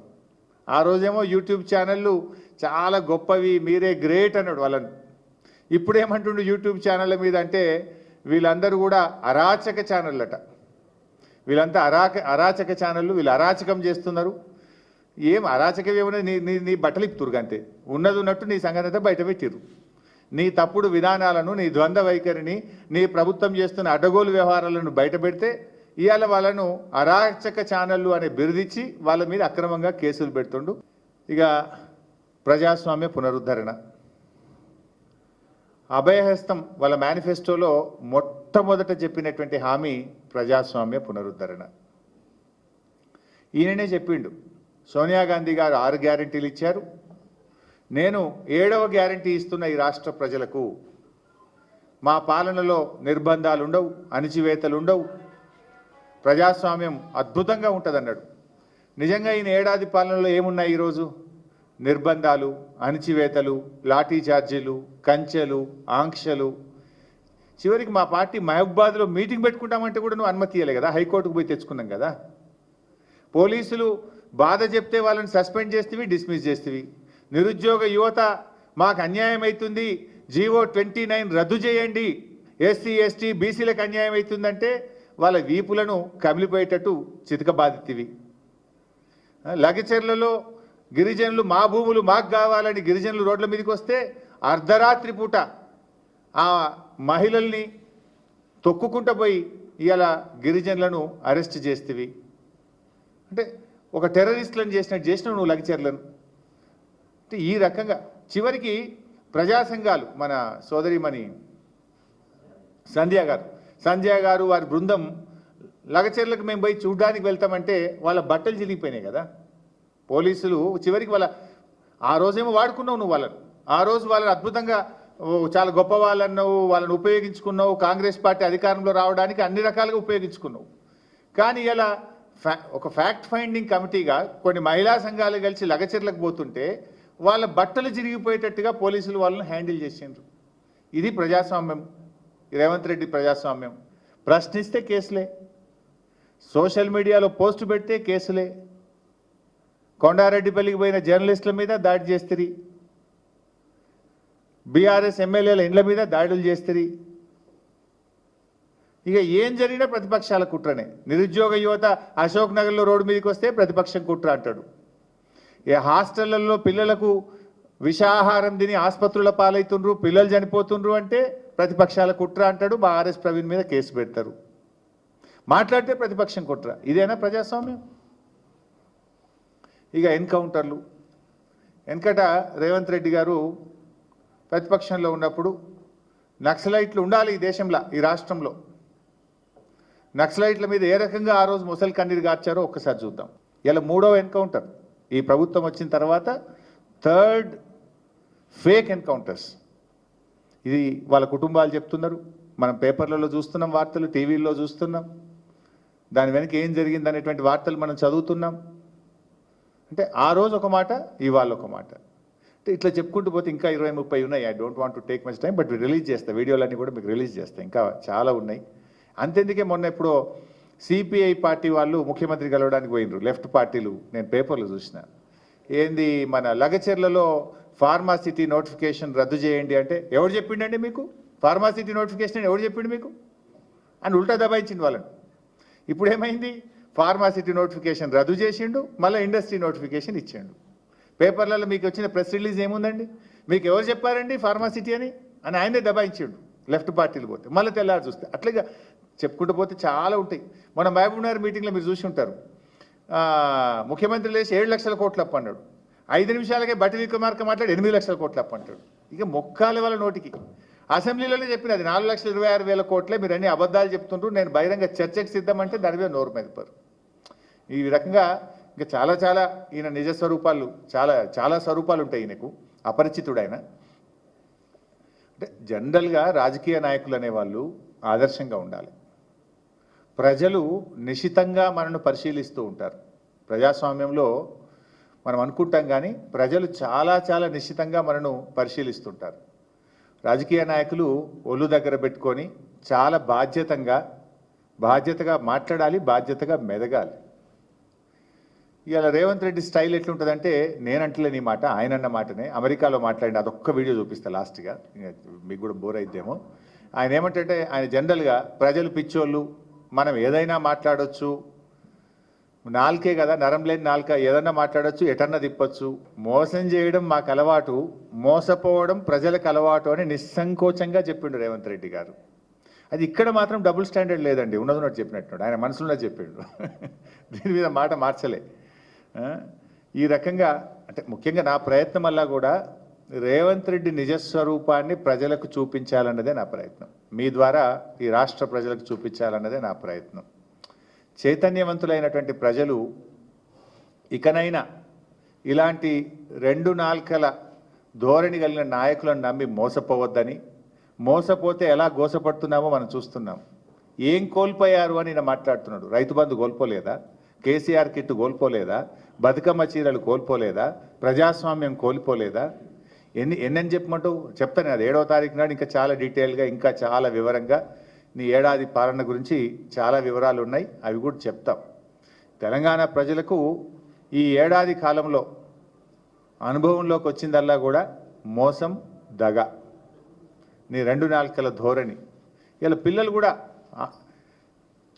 ఆ రోజేమో యూట్యూబ్ ఛానళ్ళు చాలా గొప్పవి, మీరే గ్రేట్ అన్నాడు వాళ్ళని. ఇప్పుడేమంటుండు యూట్యూబ్ ఛానళ్ళ మీద అంటే వీళ్ళందరూ కూడా అరాచక ఛానళ్ళట. వీళ్ళంతా అరాచక ఛానళ్ళు, వీళ్ళు అరాచకం చేస్తున్నారు. ఏం అరాచకం ఏమన్నా నీ బట్టలు ఇప్పుతురుగా అంతే. ఉన్నది ఉన్నట్టు నీ సంగతి అంతా బయట పెట్టిరు. నీ తప్పుడు విధానాలను, నీ ద్వంద్వ వైఖరిని, నీ ప్రభుత్వం చేస్తున్న అడ్డగోలు వ్యవహారాలను బయట పెడితే ఇవాళ వాళ్ళను అరాచక ఛానళ్ళు అనే బిరుదిచ్చి వాళ్ళ మీద అక్రమంగా కేసులు పెడుతుండు. ఇక ప్రజాస్వామ్య పునరుద్ధరణ, అభయహస్తం వాళ్ళ మేనిఫెస్టోలో మొట్టమొదట చెప్పినటువంటి హామీ ప్రజాస్వామ్య పునరుద్ధరణ. ఈయననే చెప్పిండు. సోనియా గాంధీ గారు 6 గ్యారెంటీలు ఇచ్చారు, నేను 7వ గ్యారెంటీ ఇస్తున్న ఈ రాష్ట్ర ప్రజలకు. మా పాలనలో నిర్బంధాలు ఉండవు, అణిచివేతలు ఉండవు, ప్రజాస్వామ్యం అద్భుతంగా ఉంటుందన్నాడు. నిజంగా ఈయన ఏడాది పాలనలో ఏమున్నాయి ఈరోజు? నిర్బంధాలు, అణిచివేతలు, లాఠీ చార్జీలు, కంచెలు, ఆంక్షలు. చివరికి మా పార్టీ మహబూబాద్లో మీటింగ్ పెట్టుకుంటామంటే కూడా నువ్వు అనుమతి ఇవ్వలే కదా, హైకోర్టుకు పోయి తెచ్చుకున్నాం కదా. పోలీసులు బాధ చెప్తే వాళ్ళని సస్పెండ్ చేస్తేవి, డిస్మిస్ చేస్తేవి. నిరుద్యోగ యువత మాకు అన్యాయం అవుతుంది, జీవో 29 రద్దు చేయండి, ఎస్సీ ఎస్టీ బీసీలకు అన్యాయం అవుతుందంటే వాళ్ళ వీపులను కమిలిపోయేటట్టు చితకబాదితివి. లగచర్లలో గిరిజనులు మా భూములు మాకు కావాలని గిరిజనులు రోడ్ల మీదకి వస్తే అర్ధరాత్రి పూట ఆ మహిళల్ని తొక్కుకుంటూ పోయి ఇవాళ గిరిజనులను అరెస్ట్ చేస్తేవి. అంటే ఒక టెర్రరిస్టులను చేసినావు నువ్వు లగచర్లను. అంటే ఈ రకంగా చివరికి ప్రజా సంఘాలు, మన సోదరిమణి సంధ్య గారు వారి బృందం లగచర్లకు మేము పోయి చూడడానికి వెళ్తామంటే వాళ్ళ బట్టలు చిరిగిపోయినాయి కదా. పోలీసులు చివరికి ఆ రోజేమో వాడుకున్నావు నువ్వు వాళ్ళని, ఆ రోజు వాళ్ళని అద్భుతంగా చాలా గొప్ప వాళ్ళన్నావు, వాళ్ళని ఉపయోగించుకున్నావు, కాంగ్రెస్ పార్టీ అధికారంలో రావడానికి అన్ని రకాలుగా ఉపయోగించుకున్నావు. కానీ ఇలా ఒక ఫ్యాక్ట్ ఫైండింగ్ కమిటీగా కొన్ని మహిళా సంఘాలు కలిసి లగచర్లకు పోతుంటే వాళ్ళ బట్టలు చిరిగిపోయేటట్టుగా పోలీసులు వాళ్ళని హ్యాండిల్ చేసిండ్రు. ఇది ప్రజాస్వామ్యం, రేవంత్ రెడ్డి ప్రజాస్వామ్యం. ప్రశ్నిస్తే కేసులే, సోషల్ మీడియాలో పోస్టు పెడితే కేసులే, కొండారెడ్డిపల్లికి పోయిన జర్నలిస్టుల మీద దాడి చేస్తుంది, బీఆర్ఎస్ ఎమ్మెల్యేల ఇండ్ల మీద దాడులు చేస్తుంది. ఇక ఏం జరిగినా ప్రతిపక్షాల కుట్రనే. నిరుద్యోగ యువత అశోక్ నగర్లో రోడ్డు మీదకి వస్తే ప్రతిపక్షం కుట్ర అంటాడు. ఏ హాస్టళ్లలో పిల్లలకు విషాహారం తిని ఆసుపత్రుల పాలవుతుండ్రు, పిల్లలు చనిపోతుండ్రు అంటే ప్రతిపక్షాల కుట్ర అంటాడు. మా ఆర్ఎస్ ప్రవీణ్ మీద కేసు పెడతారు, మాట్లాడితే ప్రతిపక్షం కుట్ర. ఇదేనా ప్రజాస్వామ్యం? ఇక ఎన్కౌంటర్లు. వెనకట రేవంత్ రెడ్డి గారు ప్రతిపక్షంలో ఉన్నప్పుడు నక్సలైట్లు ఉండాలి ఈ దేశంలో, ఈ రాష్ట్రంలో. నక్సలైట్ల మీద ఏ రకంగా ఆ రోజు ముసలి కన్నీరు గార్చారో ఒక్కసారి చూద్దాం. ఇలా 3వ ఎన్కౌంటర్ ఈ ప్రభుత్వం వచ్చిన తర్వాత, 3rd ఫేక్ ఎన్కౌంటర్స్. ఇది వాళ్ళ కుటుంబాలు చెప్తున్నారు, మనం పేపర్లలో చూస్తున్నాం, వార్తలు టీవీల్లో చూస్తున్నాం. దాని వెనక ఏం జరిగింది అనేటువంటి వార్తలు మనం చదువుతున్నాం. అంటే ఆ రోజు ఒక మాట, ఇవాళ ఒక మాట. అంటే ఇట్లా చెప్పుకుంటూ పోతే ఇంకా 20-30 ఉన్నాయి. I don't want to take much time, but release చేస్తా, వీడియోలన్నీ కూడా మీకు రిలీజ్ చేస్తాయి. ఇంకా చాలా ఉన్నాయి. అంతెందుకే మొన్న ఇప్పుడు సిపిఐ పార్టీ వాళ్ళు ముఖ్యమంత్రి కలవడానికి పోయినరు, లెఫ్ట్ పార్టీలు. నేను పేపర్లు చూసిన, ఏంది మన లగచర్లలో ఫార్మాసిటీ నోటిఫికేషన్ రద్దు చేయండి అంటే ఎవరు చెప్పిండండి మీకు? ఫార్మాసిటీ నోటిఫికేషన్ ఎవరు చెప్పిండు మీకు అని ఉల్టా దబాయించింది వాళ్ళని. ఇప్పుడు ఏమైంది? ఫార్మాసిటీ నోటిఫికేషన్ రద్దు చేసిండు, మళ్ళీ ఇండస్ట్రీ నోటిఫికేషన్ ఇచ్చిండు. పేపర్లలో మీకు వచ్చిన ప్రెస్ రిలీజ్ ఏముందండి? మీకు ఎవరు చెప్పారండి ఫార్మాసిటీ అని ఆయనే దబాయించిండు లెఫ్ట్ పార్టీలు పోతే. మళ్ళీ తెల్లారు చూస్తే అట్లాగా చెప్పుకుంటూ పోతే చాలా ఉంటాయి. మన మహబూబ్నగర్ మీటింగ్లో మీరు చూసి ఉంటారు, ముఖ్యమంత్రి లేచి 7 లక్షల కోట్లు అప్పు అన్నాడు. 5 నిమిషాలకే బట్టి విక్రమార్క మాట్లాడి 8 లక్షల కోట్లు అప్పు అంటాడు. ఇక మొక్కాలి వాళ్ళ నోటికి. అసెంబ్లీలోనే చెప్పినది 4,26,000 కోట్లే, మీరు అన్ని అబద్ధాలు చెప్తుండ్రు, నేను బహిరంగ చర్చకు సిద్ధమంటే దాని మీద నోరు మెదపరు. ఈ రకంగా ఇంకా చాలా చాలా ఈయన నిజ స్వరూపాలు, చాలా చాలా స్వరూపాలు ఉంటాయి ఈయనకు, అపరిచితుడైన. అంటే జనరల్గా రాజకీయ నాయకులు అనేవాళ్ళు ఆదర్శంగా ఉండాలి. ప్రజలు నిశితంగా మనను పరిశీలిస్తూ ఉంటారు. ప్రజాస్వామ్యంలో మనం అనుకుంటాం కానీ ప్రజలు చాలా చాలా నిశ్చితంగా మనను పరిశీలిస్తుంటారు. రాజకీయ నాయకులు ఒళ్ళు దగ్గర పెట్టుకొని చాలా బాధ్యతగా మాట్లాడాలి, బాధ్యతగా మెదగాలి. ఇవాళ రేవంత్ రెడ్డి స్టైల్ ఎట్లుంటుందంటే, నేనంటలేని మాట, ఆయన అన్న మాటనే అమెరికాలో మాట్లాడిన అదొక్క వీడియో చూపిస్తా లాస్ట్గా, మీకు కూడా బోర్ అయిద్దేమో. ఆయన ఏమంటే, ఆయన జనరల్గా ప్రజలు పిచ్చోళ్ళు, మనం ఏదైనా మాట్లాడొచ్చు, నాలుకే కదా, నరం లేని నాలుక, ఏదన్నా మాట్లాడొచ్చు, ఎటన్నా తిప్పొచ్చు, మోసం చేయడం మాకు అలవాటు, మోసపోవడం ప్రజలకు అలవాటు అని నిస్సంకోచంగా చెప్పిండు రేవంత్ రెడ్డి గారు. అది ఇక్కడ మాత్రం డబుల్ స్టాండర్డ్ లేదండి, ఉన్నది చెప్పినట్టు ఆయన మనసులో చెప్పిండు. దీని మీద మాట మార్చలే. ఈ రకంగా అంటే ముఖ్యంగా నా ప్రయత్నం వల్ల కూడా రేవంత్ రెడ్డి నిజస్వరూపాన్ని ప్రజలకు చూపించాలన్నదే నా ప్రయత్నం, మీ ద్వారా ఈ రాష్ట్ర ప్రజలకు చూపించాలన్నదే నా ప్రయత్నం. చైతన్యవంతులైనటువంటి ప్రజలు ఇకనైనా ఇలాంటి 2 నాల్కల ధోరణి కలిగిన నాయకులను నమ్మి మోసపోవద్దని, మోసపోతే ఎలా గోసపడుతున్నామో మనం చూస్తున్నాం. ఏం కోల్పోయారు అని ఈయన మాట్లాడుతున్నాడు. రైతు బంధు కోల్పోలేదా? కేసీఆర్ కిట్ కోల్పోలేదా? బతుకమ్మ చీరలు కోల్పోలేదా? ప్రజాస్వామ్యం కోల్పోలేదా? ఎన్నని చెప్పమంటావు? చెప్తాను అది 7వ తారీఖు నాడు ఇంకా చాలా డీటెయిల్గా ఇంకా చాలా వివరంగా నీ ఏడాది పాలన గురించి చాలా వివరాలు ఉన్నాయి, అవి కూడా చెప్తాం. తెలంగాణ ప్రజలకు ఈ ఏడాది కాలంలో అనుభవంలోకి వచ్చిందల్లా కూడా మోసం, దగ, నీ 2 నాలుకల ధోరణి. ఇలా పిల్లలు కూడా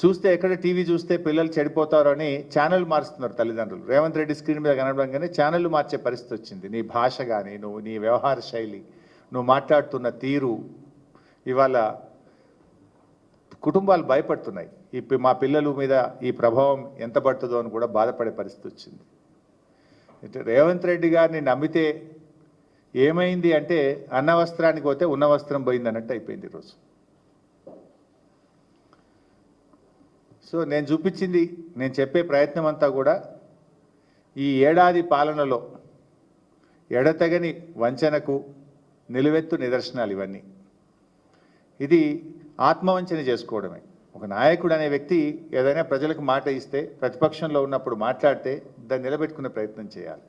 చూస్తే ఎక్కడ టీవీ చూస్తే పిల్లలు చెడిపోతారు అని ఛానల్ మారుస్తున్నారు తల్లిదండ్రులు. రేవంత్ రెడ్డి స్క్రీన్ మీద కనడంగానే ఛానళ్ళు మార్చే పరిస్థితి వచ్చింది. నీ భాష కానీ, నీ వ్యవహార శైలి, నువ్వు మాట్లాడుతున్న తీరు, ఇవాళ కుటుంబాలు భయపడుతున్నాయి. మా పిల్లల మీద ఈ ప్రభావం ఎంత పడుతుందో అని కూడా బాధపడే పరిస్థితి వచ్చింది. రేవంత్ రెడ్డి గారిని నమ్మితే ఏమైంది అంటే అన్న వస్త్రానికి పోతే ఉన్న వస్త్రం పోయింది అన్నట్టు అయిపోయింది ఈరోజు. సో నేను చూపించింది, నేను చెప్పే ప్రయత్నం అంతా కూడా ఈ ఏడాది పాలనలో ఎడతెగని వంచనకు నిలువెత్తు నిదర్శనాలు ఇవన్నీ. ఇది ఆత్మవంచన చేసుకోవడమే. ఒక నాయకుడు అనే వ్యక్తి ఏదైనా ప్రజలకు మాట ఇస్తే, ప్రతిపక్షంలో ఉన్నప్పుడు మాట్లాడితే దాన్ని నిలబెట్టుకునే ప్రయత్నం చేయాలి.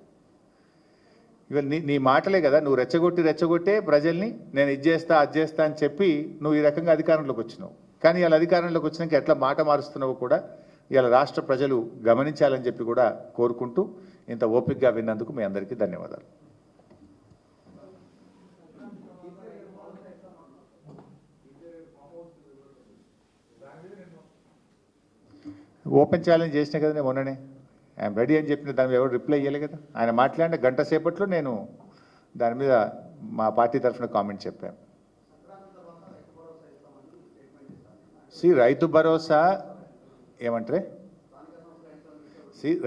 ఇవాళ నీ మాటలే కదా, నువ్వు రెచ్చగొట్టే ప్రజల్ని నేను ఇది చేస్తా అది చేస్తా అని చెప్పి నువ్వు ఈ రకంగా అధికారంలోకి వచ్చినావు. కానీ ఇలా అధికారంలోకి వచ్చినాక ఎట్లా మాట మారుస్తున్నావో కూడా ఇలా రాష్ట్ర ప్రజలు గమనించాలని చెప్పి కూడా కోరుకుంటూ ఇంత ఓపికగా విన్నందుకు మీ అందరికీ ధన్యవాదాలు. ఓపెన్ ఛాలెంజ్ చేసినా కదా నేను మొన్ననే, ఐఎమ్ రెడీ అని చెప్పిన దాని మీద ఎవరు రిప్లై ఇవ్వలే కదా. ఆయన మాట్లాడిన గంట సేపట్లో నేను దాని మీద మా పార్టీ తరఫున కామెంట్ చెప్పాను. రైతు భరోసా ఏమంటారే,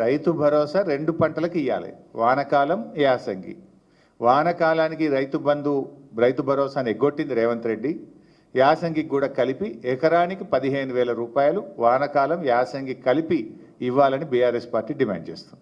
రైతు భరోసా 2 పంటలకు ఇవ్వాలి, వానకాలం, యాసంగి. వానకాలానికి రైతు భరోసాని ఎగ్గొట్టింది రేవంత్ రెడ్డి. యాసంగికి కూడా కలిపి ఎకరానికి 15,000 రూపాయలు వానకాలం, యాసంగి కలిపి ఇవ్వాలని బీఆర్ఎస్ పార్టీ డిమాండ్ చేస్తుంది.